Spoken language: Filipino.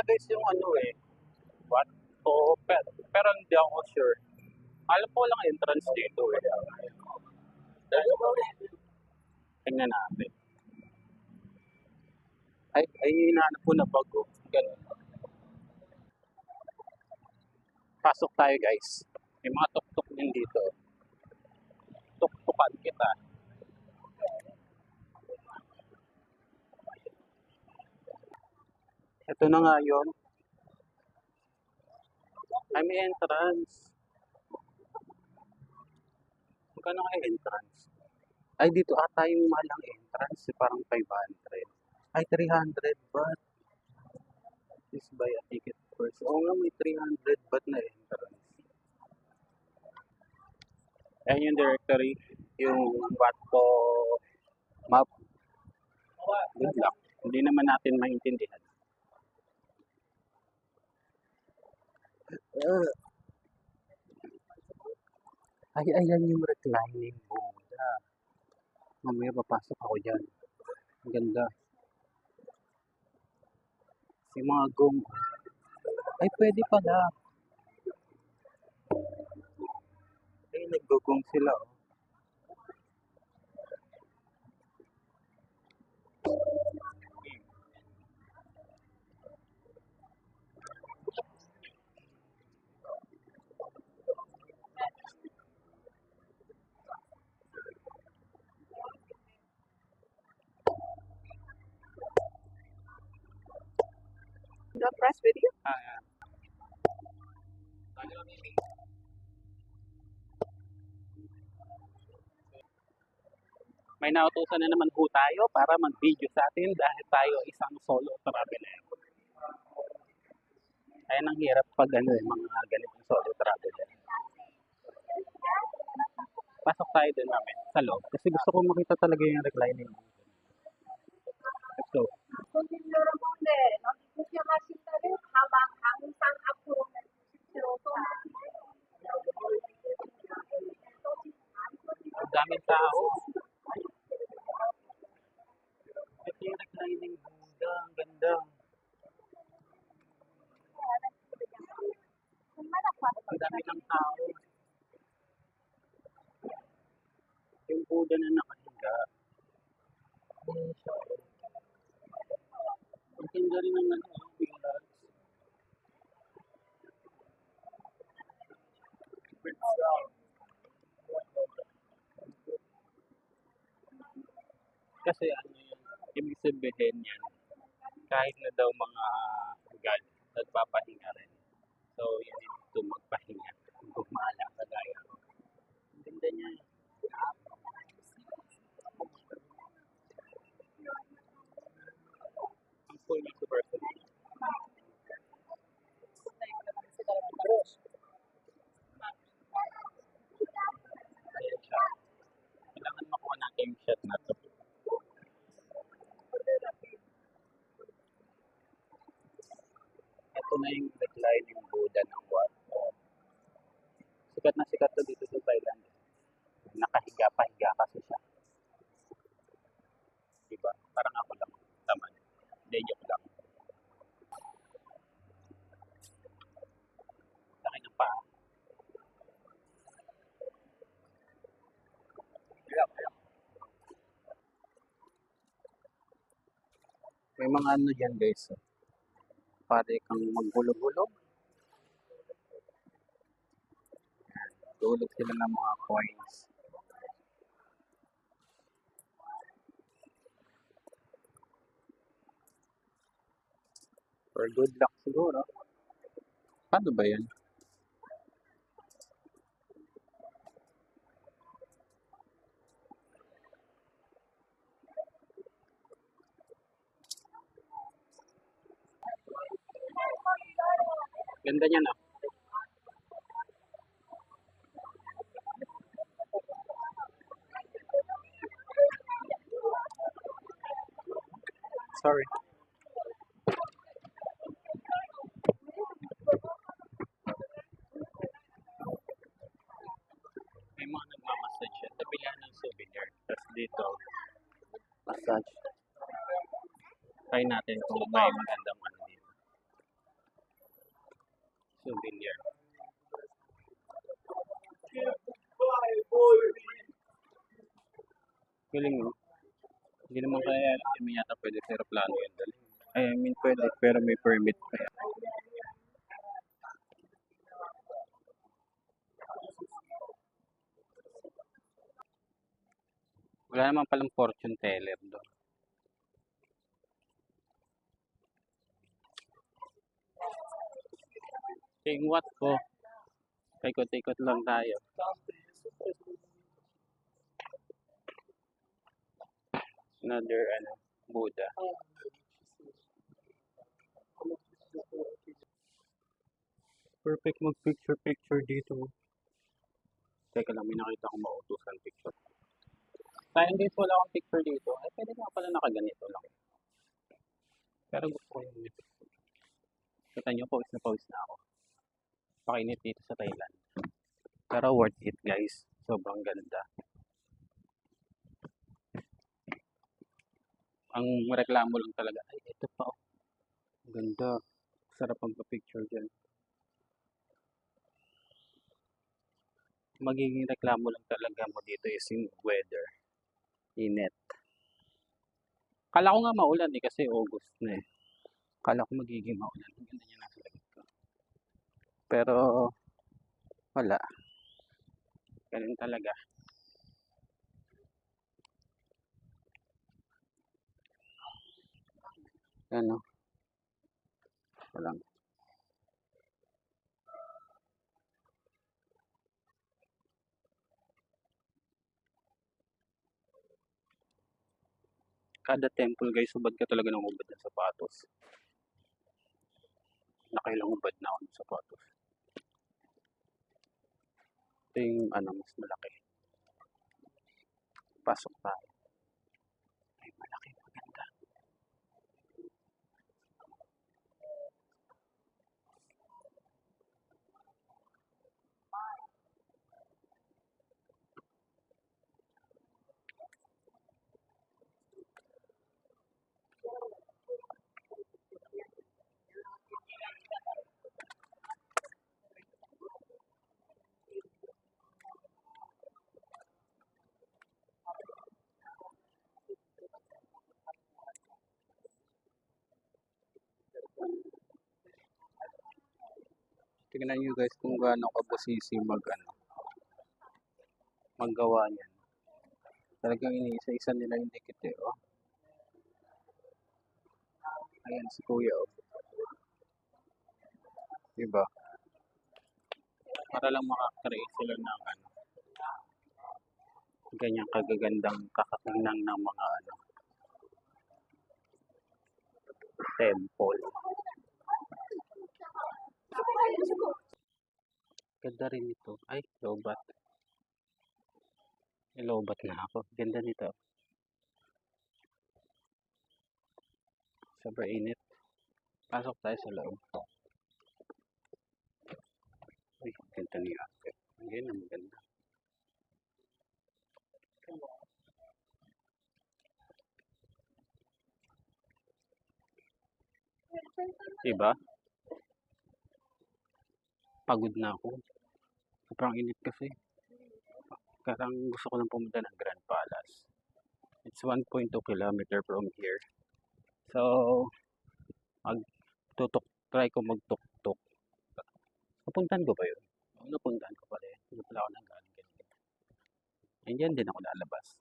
guys yung ano eh. What? Oo, pero hindi ako sure. Alam ko lang entrance dito eh. Tingnan natin. Ay, hinahanap ko na bago. Ganun. Pasok tayo guys. May mga tuk-tuk din dito. Tuk-tukan kita. Ito na nga yun. Ay, may entrance. Magkano kaya entrance? Ay, dito ata yung malang entrance. Parang 500. Ay, 300 baht. Please buy a ticket first. Oo nga, may 300 baht na entrance. Ayan yung directory. Yung Watpo map. Good luck. Hindi naman natin maintindihan. Ay, ayan yung reclining Buddha. Mamaya papasok ako dyan. Ang ganda. Si mga gong. Ay, pwede pala. Ay, naggugong sila. Oh. The press video? Yeah. May nautusan na naman po tayo para mag-video sa atin dahil tayo isang solo traveler. Ayan ang hirap pag ano eh, mga ganitong solo traveler. Pasok tayo din namin sa loob kasi gusto ko makita talaga yung reclining. Let's go. Ang daming tao. Ito yung reclining Buddha. Ang ganda. Ang dami ng tao. Yung Buddha na nakahiga. Ang ganda rin ng ano, pillars. Kasi ano yun, ibig sabihin yan, kahit na daw mga God, nagpapahinga rin. So, you need to magpahinga. Gumala ka gaya ko. Ang ganda niya. Ang cool niya super cool. Ayan siya. Kailangan makuha natin yung shot na to. Ito na yung reclining Buddha ng Watpo. Sikat na sikat to dito sa Thailand. Nakahiga-pahiga kasi siya. Diba? Parang ako lang. Tama. Hindi, joke lang. Laki ng paa. May mga ano dyan guys. Pare kang maghulog-hulog. Tulog sila ng mga coins. For good luck siguro. Paano ba yan? Ganda niya na. Sorry. May mga nagmamassage siya. Tabihan ng souvenir. Tapos dito, massage. Try natin kung may magandang ano dito. souvenir. Galing, no? Hindi naman kaya, hindi yata pwede sa aeroplano yun dali. I mean, pwede, pero may permit pa yan. Wala naman palang fortune teller doon. Saying what po? Paikot-ikot lang tayo. Another, Buddha. Perfect mag-picture dito. Teka lang, may nakita akong mautusan picture. Sayang guys, wala akong picture dito. Ay, pwede nga pala nakaganito lang. Pero gusto ko yung ito. Kita nyo, pawis na ako. Pakinit dito sa Thailand. Pero worth it guys. Sobrang ganda. Ang reklamo lang talaga, ay ito pa oh. Ganda. Sarap ang picture dyan. Magiging reklamo lang talaga mo dito is yung weather. Init. Kala ko nga maulan eh kasi August na eh. Kala ko magiging maulan. Ang ganda niya nasa labit ko. Pero wala. Ganun talaga. Ano? Walang. Kada temple guys, hubad ka talaga ng hubad ng sapatos. Nakailang hubad na ako ng sapatos. Ito yung mas malaki. Pasok tayo. Ay, malaki. Maganda. Tingnan nyo guys kung gaano kabusisi maggawa niyan. Talagang iniisa-isa nila yung dikit eh. Oh. Ayan si Kuya oh. Diba? Para lang makakreate sila ng ganyang kagagandang kakakinang ng mga temple. Ganda rin ito. Ay, lobat. Lobat na ako. Ganda nito. Sobrang init. Pasok tayo sa loob. Uy, ganda niya. Ayan, ang ganda. Diba? Pagod na ako. Sobrang init kasi. Karang gusto ko lang pumunta ng Grand Palace. It's 1.2 kilometer from here. So, try ko magtuk-tuk. Napuntahan ko ba yun? Napuntahan ko pala eh. Hindi pala ako nang galing ganyan. And yan din ako lalabas.